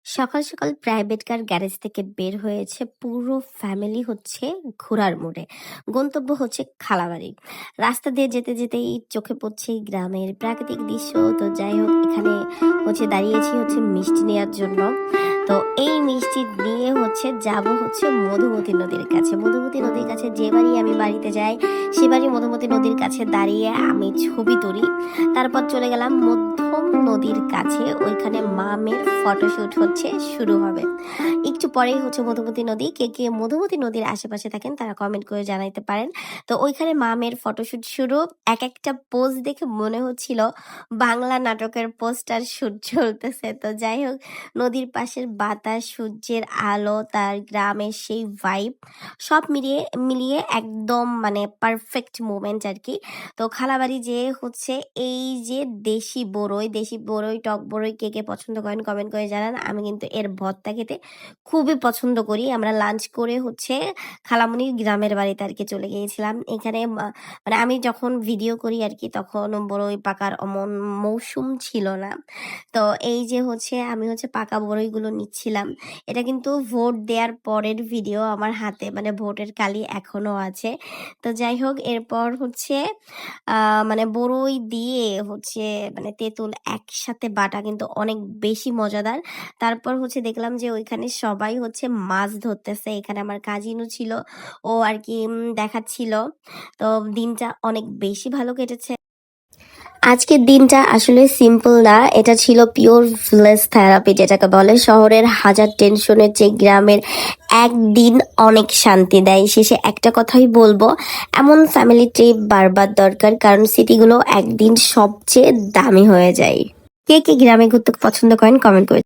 সকাল সকাল private car garage থেকে বের হয়েছে পুরো ফ্যামিলি হচ্ছে ঘোরার মোড়ে। গন্তব্য হচ্ছে খালাবাড়ি। রাস্তা দিয়ে যেতে যেতেই চোখে পড়ছে এই গ্রামের প্রাকৃতিক দৃশ্য। তো যাই হোক, এখানে হচ্ছে দাঁড়িয়েছি হচ্ছে মিষ্টি নেওয়ার জন্য। তো এই মিষ্টি নিয়ে হচ্ছে যাব হচ্ছে মধুমতি নদীর কাছে। মধুমতি নদীর কাছে যে বাড়ি আমি বাড়িতে যাই, সে বাড়ি মধুমতি নদীর কাছে দাঁড়িয়ে আমি ছবি তুলি। তারপর চলে গেলাম মধ্যম নদীর কাছে, ওইখানে মামের ফটোশুট হচ্ছে শুরু হবে। একটু পরেই হচ্ছে মধুমতি নদী। কে কে মধুমতি নদীর আশেপাশে থাকেন তারা কমেন্ট করে জানাইতে পারেন। তো ওইখানে মামের ফটোশুট শুরু। এক একটা পোজ দেখে মনে হচ্ছিল বাংলা নাটকের পোস্টার শুট চলতেছে। তো যাই হোক, নদীর পাশের বাতাস, সূর্যের আলো, তার গ্রামের সেই ভাইব সব মিলিয়ে মিলিয়ে একদম মানে পারফেক্ট মোমেন্ট আর কি। তো খালাবাড়ি যে হচ্ছে এই যে দেশি বড়ই টক বড়ই কে কে পছন্দ করেন কমেন্ট করে জানান। আমি কিন্তু এর ভর্তা খেতে খুবই পছন্দ করি। আমরা লাঞ্চ করে হচ্ছে খালামণির গ্রামের বাড়িতে আর কি চলে গিয়েছিলাম। এখানে মানে আমি যখন ভিডিও করি আর কি তখন বড়ই পাকার অমন মৌসুম ছিল না। তো এই যে হচ্ছে আমি হচ্ছে পাকা বড়ইগুলো নিচ্ছিলাম। এটা কিন্তু ভোট দেওয়ার পরের ভিডিও, আমার হাতে মানে ভোটের কালি এখনো আছে। তো যাই হোক, এরপর হচ্ছে মানে বড়ই দিয়ে হচ্ছে মানে তেঁতুল একসাথে বাটা কিন্তু অনেক বেশি মজাদার। তারপর হচ্ছে দেখলাম যে ওইখানে সবাই হচ্ছে মাছ ধরতেছে। এখানে আমার কাজিনও ছিল, ও আর কি দেখাচ্ছিল। তো দিনটা অনেক বেশি ভালো কেটেছে। আজকের দিনটা আসলে সিম্পল না, এটা ছিল পিওর ভিলেজ থেরাপি যেটাকে বলে। শহরের হাজার টেনশনের চেয়ে গ্রামের একদিন অনেক শান্তি দেয়। শেষে একটা কথাই বলবো, এমন ফ্যামিলি ট্রিপ বারবার দরকার, কারণ স্মৃতিগুলো একদিন সবচেয়ে দামি হয়ে যায়। কে কে গ্রামে ঘুরতে পছন্দ করেন কমেন্ট করে